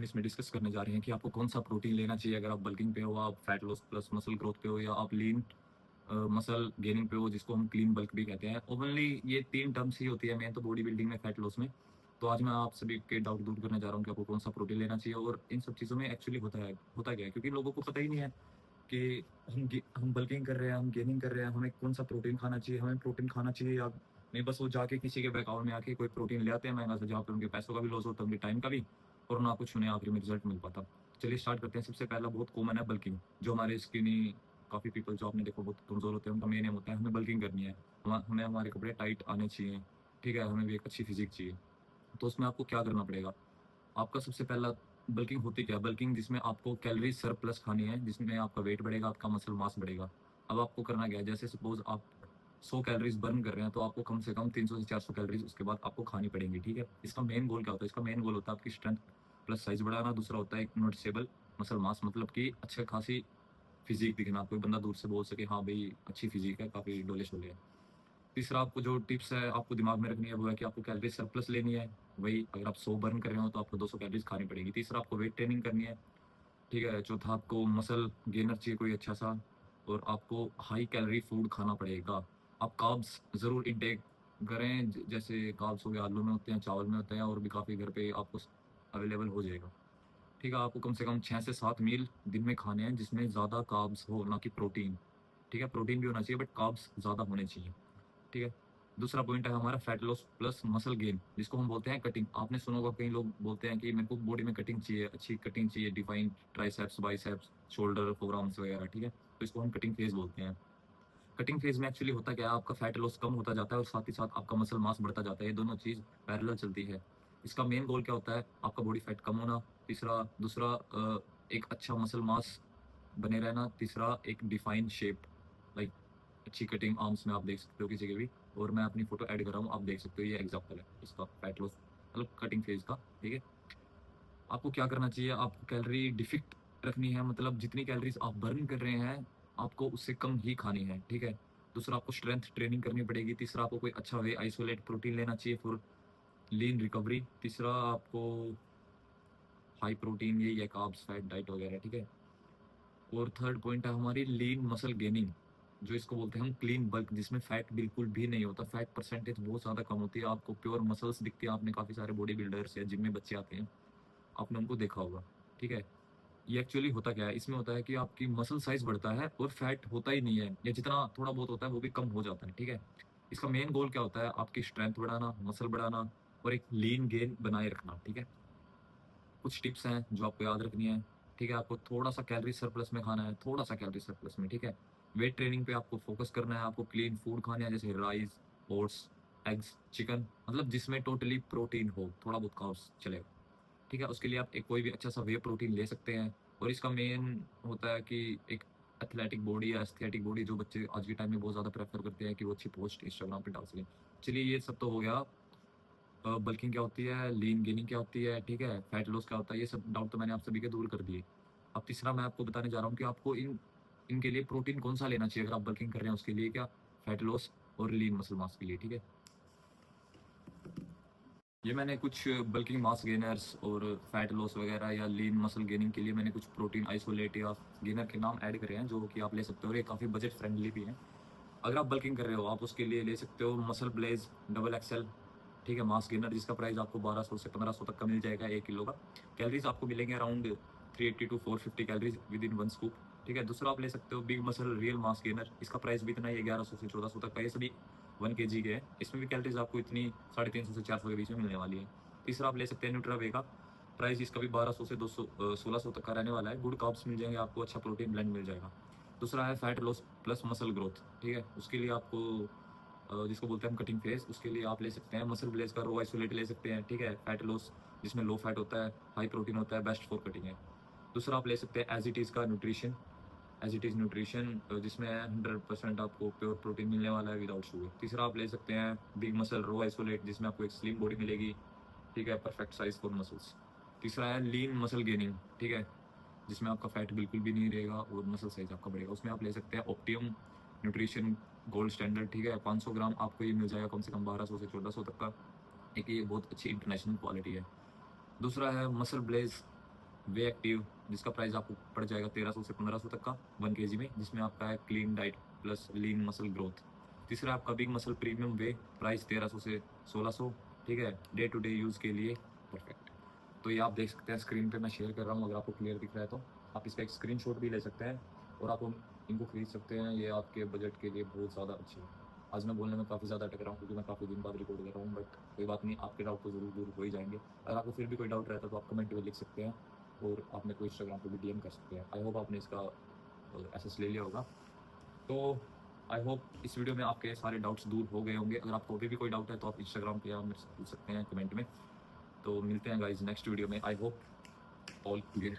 इसमें डिस्कस करने जा रहे हैं कि आपको कौन सा प्रोटीन लेना चाहिए अगर आप बल्किंग पे हो, आप fat loss plus muscle growth पे हो, या आप लीन मसल गेनिंग पे हो, जिसको हम क्लीन बल्क भी कहते हैं। ओनली ये 3 टर्म्स ही होती है मेन तो बॉडी बिल्डिंग में, फैट लॉस में। तो आज मैं आप सभी के डाउट दूर करने जा रहा हूँ कि आपको कौन सा प्रोटीन लेना चाहिए और इन सब चीज़ों में एक्चुअली होता क्या है, क्योंकि लोगों को पता ही नहीं है कि हम बल्किंग कर रहे हैं, हम गेनिंग कर रहे हैं, हमें कौन सा प्रोटीन खाना चाहिए, हमें प्रोटीन खाना चाहिए या नहीं। बस वो जाके किसी के अकाउंट में आके कोई प्रोटीन ले आते हैं महंगा सा, जहाँ पे उनके पैसों का भी लॉस होता है, उनके टाइम का भी, और ना कुछ उन्हें आखिर में रिजल्ट मिल पाता। चलिए स्टार्ट करते हैं। सबसे पहला बहुत कॉमन है बल्किंग। जो हमारे स्किनी काफ़ी पीपल जो आपने देखो बहुत कमज़ोर होते हैं, उनका मेन एम होता है हमें बल्किंग करनी है, हमें हमारे कपड़े टाइट आने चाहिए, ठीक है, हमें भी एक अच्छी फिजिक चाहिए। तो उसमें आपको क्या करना पड़ेगा, आपका सबसे पहला बल्किंग होती क्या है, बल्किंग जिसमें आपको कैलोरी सरप्लस खानी है, जिसमें आपका वेट बढ़ेगा, आपका मसल मास बढ़ेगा। अब आपको करना क्या है, जैसे सपोज आप 100 कैलोरीज बर्न कर रहे हैं, तो आपको कम से कम 300 से 400 कैलोरीज उसके बाद आपको खानी पड़ेंगी, ठीक है। इसका मेन गोल क्या होता है, इसका मेन गोल होता है आपकी स्ट्रेंथ प्लस साइज बढ़ाना। दूसरा होता है एक नोटिसेबल मसल मास, मतलब कि अच्छे खासी फिजिक दिखना, कोई बंदा दूर से बोल सके हाँ भाई अच्छी फिजिक है, काफी डोले शोले है। तीसरा आपको जो टिप्स है आपको दिमाग में रखनी है वो है कि आपको कैलोरी सरप्लस लेनी है। वही अगर आप 100 बर्न कर रहे हो तो आपको 200 कैलोरीज खानी पड़ेगी। तीसरा आपको वेट ट्रेनिंग करनी है, ठीक है। चौथा आपको मसल गेनर चाहिए कोई अच्छा सा, और आपको हाई कैलोरी फूड खाना पड़ेगा। आप कार्ब्स ज़रूर इंटेक करें, जैसे कार्ब्स हो गए, आलू में होते हैं, चावल में होते हैं, और भी काफ़ी घर पे आपको अवेलेबल हो जाएगा, ठीक है। आपको कम से कम 6 से 7 मील दिन में खाने हैं जिसमें ज़्यादा कार्ब्स हो, ना कि प्रोटीन, ठीक है। प्रोटीन भी होना चाहिए बट कार्ब्स ज़्यादा होने चाहिए, ठीक है। दूसरा पॉइंट है हमारा fat loss plus muscle gain, जिसको हम बोलते हैं कटिंग। आपने सुना होगा कई लोग बोलते हैं कि मेरे को बॉडी में कटिंग चाहिए, अच्छी कटिंग चाहिए, defined triceps, biceps, shoulder, forearms वगैरह, ठीक है। तो इसको हम कटिंग फेज बोलते हैं। कटिंग फेज में एक्चुअली होता क्या है, आपका फैट लॉस कम होता जाता है और साथ ही साथ आपका मसल मास बढ़ता जाता है, ये दोनों चीज पैरेलल चलती है। इसका मेन गोल क्या होता है, आपका बॉडी फैट कम होना, तीसरा दूसरा एक अच्छा मसल मास बने रहना, तीसरा एक डिफाइंड शेप, लाइक अच्छी कटिंग आर्म्स में आप देख सकते हो किसी के भी। और मैं अपनी फोटो ऐड कर रहा हूँ, आप देख सकते हो, ये एग्जांपल है इसका फैट लॉस मतलब कटिंग फेज का, ठीक है। आपको क्या करना चाहिए, आपको कैलोरी डिफिक्ट रखनी है, मतलब जितनी कैलोरीज आप बर्न कर रहे हैं आपको उससे कम ही खानी है, ठीक है। दूसरा आपको स्ट्रेंथ ट्रेनिंग करनी पड़ेगी। तीसरा आपको कोई अच्छा वे आइसोलेट प्रोटीन लेना चाहिए फॉर लीन रिकवरी। तीसरा आपको हाई प्रोटीन, ये कार्ब्स फैट डाइट वगैरह, ठीक है। और थर्ड पॉइंट है हमारी लीन मसल गेनिंग, जो इसको बोलते हैं हम क्लीन बल्क, जिसमें फैट बिल्कुल भी नहीं होता, फैट परसेंटेज बहुत ज्यादा कम होती है, आपको प्योर मसल्स दिखती है। आपने काफी सारे बॉडी बिल्डर्स या जिम में बच्चे आते हैं, आपने उनको देखा होगा, ठीक है। ये एक्चुअली होता क्या है, इसमें होता है कि आपकी मसल साइज बढ़ता है और फैट होता ही नहीं है, या जितना थोड़ा बहुत होता है वो भी कम हो जाता है, ठीक है। इसका मेन गोल क्या होता है, आपकी स्ट्रेंथ बढ़ाना, मसल बढ़ाना, और एक लीन गेन बनाए रखना, ठीक है। कुछ टिप्स हैं जो आपको याद रखनी है, ठीक है। आपको थोड़ा सा कैलोरी सरप्लस में खाना है, थोड़ा सा कैलोरी सरप्लस में, ठीक है। वेट ट्रेनिंग पे आपको फोकस करना है, आपको क्लीन फूड खाने हैं, जैसे राइस, ओट्स, एग्स, चिकन, मतलब जिसमें टोटली प्रोटीन हो, थोड़ा बहुत कार्ब्स चलेगा, ठीक है। उसके लिए आप एक कोई भी अच्छा सा वे प्रोटीन ले सकते हैं। और इसका मेन होता है कि एक एथलेटिक बॉडी या एस्थेटिक बॉडी, जो बच्चे आज के टाइम में बहुत ज़्यादा प्रेफर करते हैं कि वो अच्छी पोस्ट इंस्टाग्राम पे डाल सकें। चलिए ये सब तो हो गया, बल्किंग क्या होती है, लीन गेनिंग क्या होती है, ठीक है, फैट लॉस क्या होता है, ये सब डाउट तो मैंने आप सभी के दूर कर दिए। अब तीसरा मैं आपको बताने जा रहा हूँ कि आपको इनके लिए प्रोटीन कौन सा लेना चाहिए अगर आप बल्किंग कर रहे हैं, उसके लिए क्या, फैट लॉस और लीन मसल मास के लिए, ठीक है। ये मैंने कुछ बल्किंग मास गेनर्स और फैट लॉस वगैरह या लीन मसल गेनिंग के लिए मैंने कुछ प्रोटीन आइसोलेट या गेनर के नाम ऐड करे हैं, जो कि आप ले सकते हो, और ये काफ़ी बजट फ्रेंडली भी हैं। अगर आप बल्किंग कर रहे हो आप उसके लिए ले सकते हो मसल ब्लेज डबल एक्सएल, ठीक है, मास गेनर, जिसका प्राइस आपको 1200 से 1500 तक का मिल जाएगा 1 किलो का। कैलोरीज आपको मिलेंगे around 380 to 450 calories within 1 scoop, ठीक है। दूसरा आप ले सकते हो big muscle real mass gainer, इसका प्राइस भी इतना ही 1100 से 1400 तक का, ये सभी 1 kg के हैं। इसमें भी कैलोरीज आपको इतनी 350 से 400 के बीच में मिलने वाली है। तीसरा आप ले सकते हैं न्यूट्रावे का, प्राइस इसका भी 1200 से 200 1600 तक का रहने वाला है। गुड कार्ब्स मिल जाएंगे आपको, अच्छा प्रोटीन ब्लेंड मिल जाएगा। दूसरा है fat loss plus muscle growth, ठीक है। उसके लिए आपको जिसको बोलते हैं हम कटिंग फेस, उसके लिए आप ले सकते हैं मसल ब्लेज का रो आइसोलेट ले सकते हैं, ठीक है। फैट लॉस जिसमें लो फैट होता है, हाई प्रोटीन होता है, बेस्ट फॉर कटिंग है। दूसरा आप ले सकते हैं एज इट इज़ का nutrition, as it is nutrition, जिसमें 100% आपको प्योर प्रोटीन मिलने वाला है विदाउट शुगर। तीसरा आप ले सकते हैं बिग मसल रो आइसोलेट, जिसमें आपको एक स्लिम बॉडी मिलेगी, ठीक है, परफेक्ट साइज फॉर मसल्स। तीसरा है लीन मसल गेनिंग, ठीक है, जिसमें आपका फैट बिल्कुल भी नहीं रहेगा और मसल साइज आपका बढ़ेगा। उसमें आप ले सकते हैं ऑप्टियम न्यूट्रिशन गोल्ड स्टैंडर्ड, ठीक है, 500 ग्राम आपको ये मिल जाएगा कम से कम 1200 से 1400 तक का। एक ये बहुत अच्छी इंटरनेशनल क्वालिटी है। दूसरा है मसल ब्लेज वे एक्टिव, जिसका प्राइस आपको पड़ जाएगा 1300 से 1500 तक का 1 kg में, जिसमें आपका है clean diet plus lean muscle growth. तीसरा आपका बिग मसल प्रीमियम वे, प्राइस 1300 से 1600, ठीक है, डे टू डे यूज़ के लिए परफेक्ट। तो ये आप देख सकते हैं स्क्रीन पे मैं शेयर कर रहा हूँ, अगर आपको क्लियर दिख रहा है तो आप इसका एक स्क्रीनशॉट भी ले सकते हैं और आप इनको खरीद सकते हैं। ये आपके बजट के लिए बहुत ज़्यादा अच्छी है। आज मैं बोलने में काफ़ी ज़्यादा अटक रहा हूँ क्योंकि मैं काफ़ी दिन बाद रिकॉर्ड कर रहा हूँ, बट कोई बात नहीं, आपके डाउट तो ज़रूर दूर हो ही जाएंगे। अगर आपको फिर भी कोई डाउट रहता है तो आप कमेंट में लिख सकते हैं और आप मेरे को इंस्टाग्राम पे भी डीएम कर सकते हैं। आई होप आपने इसका एसेस ले लिया होगा। तो आई होप इस वीडियो में आपके सारे डाउट्स दूर हो गए होंगे। अगर आपको अभी भी कोई डाउट है तो आप इंस्टाग्राम पे या मेरे से पूछ सकते हैं कमेंट में। तो मिलते हैं गाइज नेक्स्ट वीडियो में। I hope all clear.